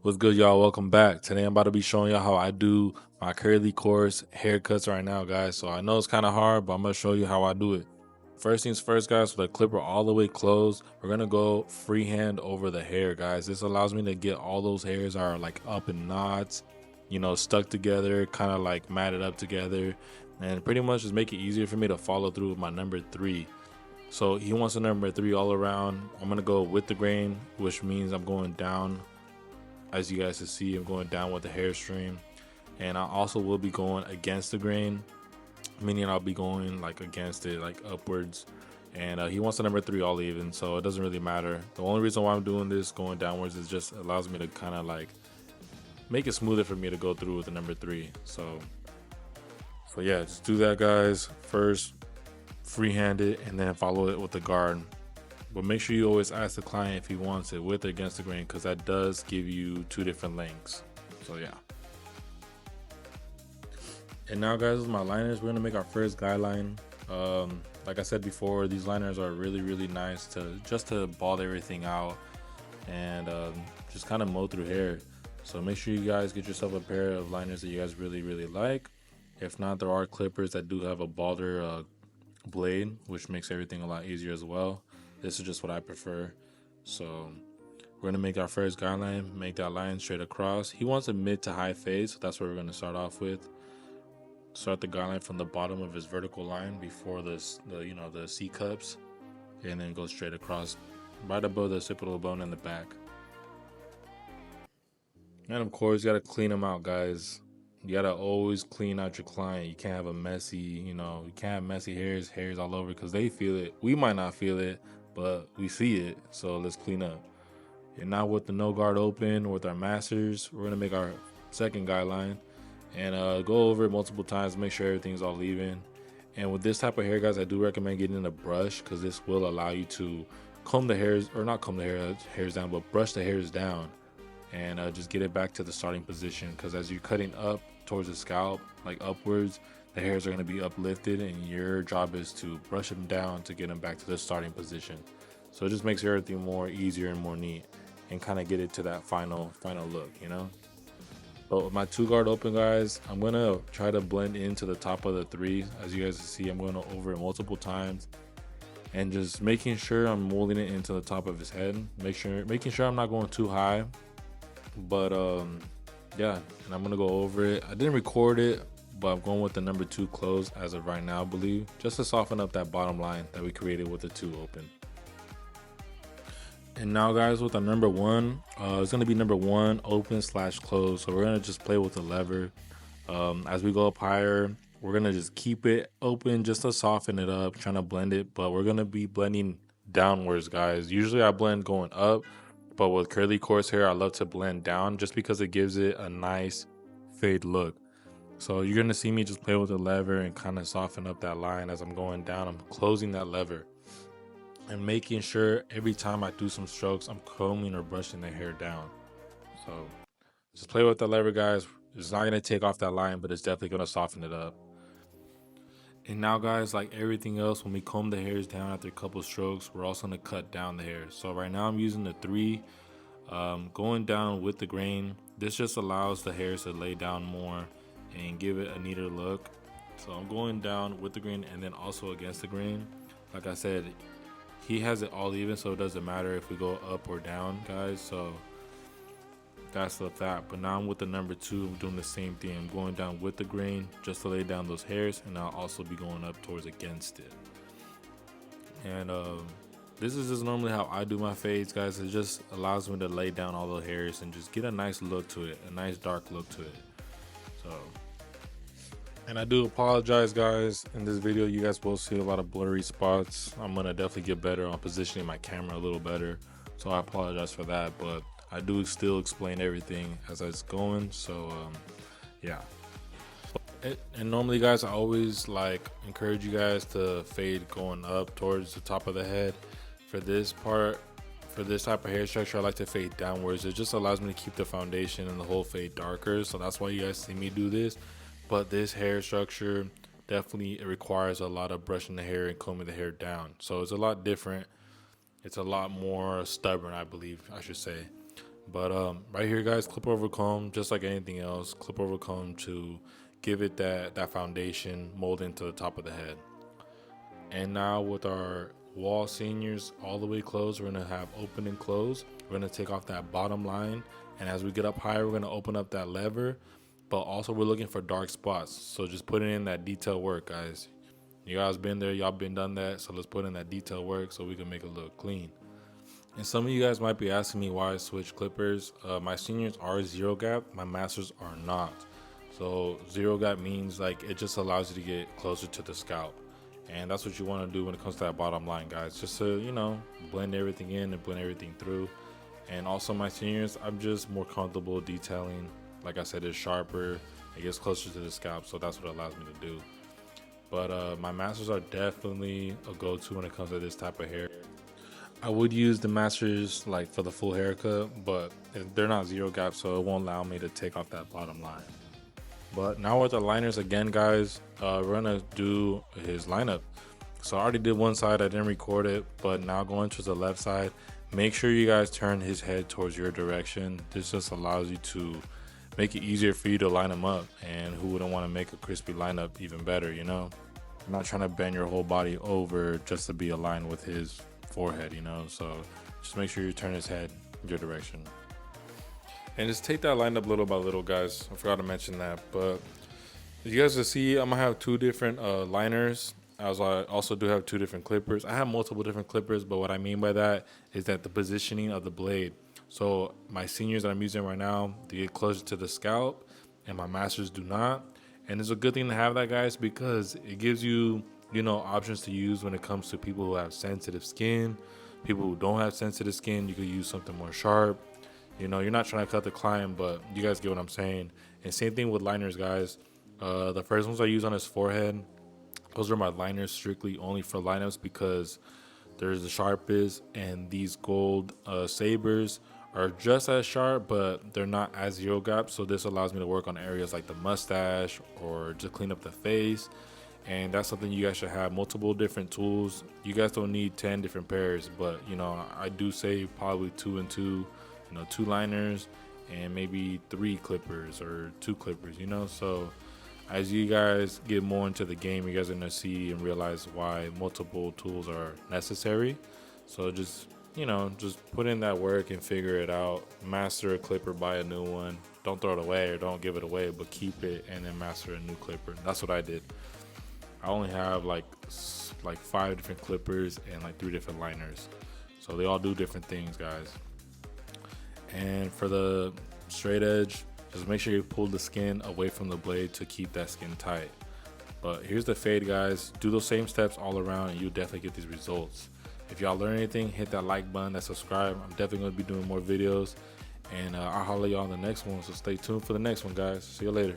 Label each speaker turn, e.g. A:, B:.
A: What's good, y'all? Welcome back. Today I'm about to be showing y'all how I do my curly course haircuts right now, guys. So I know it's kind of hard, but I'm gonna show you how I do it. First things first, guys, with the clipper all the way closed, we're gonna go freehand over the hair, guys. This allows me to get all those hairs that are like up in knots, stuck together, kind of like matted up together, and pretty much just make it easier for me to follow through with my number three. So he wants a number three all around. I'm gonna go with the grain, which means I'm going down. As you guys can see, I'm going down with the hair stream, and I also will be going against the grain, meaning I'll be going like against it, like upwards. And he wants the number three all even, so it doesn't really matter. The only reason why I'm doing this going downwards is just allows me to kind of like make it smoother for me to go through with the number three. So yeah, just do that, guys. First, freehand it, and then follow it with the guard. But make sure you always ask the client if he wants it with or against the grain, because that does give you two different lengths. So yeah. And now, guys, with my liners, we're gonna make our first guideline. Like I said before, these liners are really nice to ball everything out and just kind of mow through hair. So make sure you guys get yourself a pair of liners that you guys really like. If not, there are clippers that do have a balder blade, which makes everything a lot easier as well. This is just what I prefer. So we're gonna make our first guideline, make that line straight across. He wants a mid to high fade, so that's what we're gonna start off with. Start the guideline from the bottom of his vertical line before the C cups, and then go straight across right above the occipital bone in the back. And of course, you gotta clean them out, guys. You gotta always clean out your client. You can't have a messy, you can't have messy hairs all over, because they feel it. We might not feel it, but we see it. So let's clean up. And now with the no guard open with our masters, we're gonna make our second guideline and go over it multiple times, make sure everything's all even. And with this type of hair, guys, I do recommend getting a brush, because this will allow you to comb the hairs, or not comb the hairs down, but brush the hairs down and just get it back to the starting position. Because as you're cutting up towards the scalp, like upwards, the hairs are going to be uplifted, and your job is to brush them down to get them back to the starting position. So it just makes everything more easier and more neat, and kind of get it to that final look, But with my two guard open, guys, I'm gonna try to blend into the top of the three. As you guys can see, I'm going over it multiple times and just making sure I'm molding it into the top of his head. Making sure I'm not going too high. But yeah, and I'm gonna go over it. I didn't record it, but I'm going with the number two closed as of right now, I believe, just to soften up that bottom line that we created with the two open. And now, guys, with our number one, it's gonna be number one open / close. So we're gonna just play with the lever. As we go up higher, we're gonna just keep it open just to soften it up, trying to blend it. But we're gonna be blending downwards, guys. Usually I blend going up, but with curly coarse hair, I love to blend down just because it gives it a nice fade look. So you're gonna see me just play with the lever and kind of soften up that line as I'm going down. I'm closing that lever and making sure every time I do some strokes, I'm combing or brushing the hair down. So just play with the lever, guys. It's not gonna take off that line, but it's definitely gonna soften it up. And now, guys, like everything else, when we comb the hairs down after a couple strokes, we're also gonna cut down the hair. So right now I'm using the three, going down with the grain. This just allows the hairs to lay down more and give it a neater look. So I'm going down with the grain and then also against the grain. Like I said, he has it all even, so it doesn't matter if we go up or down, guys. So that's with that. But now I'm with the number two. I'm doing the same thing. I'm going down with the grain just to lay down those hairs, and I'll also be going up towards against it. And this is just normally how I do my fades, guys. It just allows me to lay down all the hairs and just get a nice look to it, a nice dark look to it. So, and I do apologize, guys. In this video, you guys will see a lot of blurry spots. I'm gonna definitely get better on positioning my camera a little better, so I apologize for that. But I do still explain everything as it's going. So yeah. And normally, guys, I always like encourage you guys to fade going up towards the top of the head. For this part, for this type of hair structure, I like to fade downwards. It just allows me to keep the foundation and the whole fade darker. So that's why you guys see me do this. But this hair structure definitely requires a lot of brushing the hair and combing the hair down. So it's a lot different. It's a lot more stubborn, I believe I should say. But right here, guys, clip over comb, just like anything else, clip over comb to give it that foundation molding to the top of the head. And now with our wall seniors all the way closed, we're gonna have open and close. We're gonna take off that bottom line, and as we get up higher, we're gonna open up that lever. But also we're looking for dark spots, so just putting in that detail work, guys. You guys been there, y'all been done that, so let's put in that detail work so we can make it look clean. And some of you guys might be asking me why I switch clippers. My seniors are zero gap, my masters are not. So zero gap means like it just allows you to get closer to the scalp. And that's what you want to do when it comes to that bottom line, guys. Just to, blend everything in and blend everything through. And also my seniors, I'm just more comfortable detailing. Like I said, it's sharper, it gets closer to the scalp, so that's what it allows me to do. But my masters are definitely a go-to when it comes to this type of hair. I would use the masters like for the full haircut, but they're not zero gap, so it won't allow me to take off that bottom line. But now with the liners again, guys, we're gonna do his lineup. So I already did one side, I didn't record it, but now going to the left side, make sure you guys turn his head towards your direction. This just allows you to make it easier for you to line him up, and who wouldn't want to make a crispy lineup even better, you know? I'm not trying to bend your whole body over just to be aligned with his forehead, you know? So just make sure you turn his head your direction. And just take that line up little by little, guys. I forgot to mention that. But you guys will see, I'm gonna have two different liners, as I also do have two different clippers. I have multiple different clippers, but what I mean by that is that the positioning of the blade. So my seniors that I'm using right now, they get closer to the scalp, and my masters do not. And it's a good thing to have that, guys, because it gives you, options to use when it comes to people who have sensitive skin, people who don't have sensitive skin. You could use something more sharp. You're not trying to cut the client, but you guys get what I'm saying. And same thing with liners, guys. The first ones I use on his forehead, those are my liners strictly only for lineups, because there's the sharpest, and these gold sabers are just as sharp, but they're not as zero gap. So this allows me to work on areas like the mustache or just clean up the face. And that's something you guys should have, multiple different tools. You guys don't need 10 different pairs, but I do say probably 2 and 2, 2 liners and maybe 3 clippers or 2 clippers, so as you guys get more into the game, you guys are gonna see and realize why multiple tools are necessary. So just put in that work and figure it out. Master a clipper, buy a new one. Don't throw it away or don't give it away, but keep it and then master a new clipper. That's what I did. I only have like 5 different clippers and like 3 different liners, so they all do different things, guys. And for the straight edge, just make sure you pull the skin away from the blade to keep that skin tight. But here's the fade, guys. Do those same steps all around and you'll definitely get these results. If y'all learn anything, hit that like button, that subscribe. I'm definitely going to be doing more videos, and I'll holler y'all on the next one, so stay tuned for the next one, guys. See you later.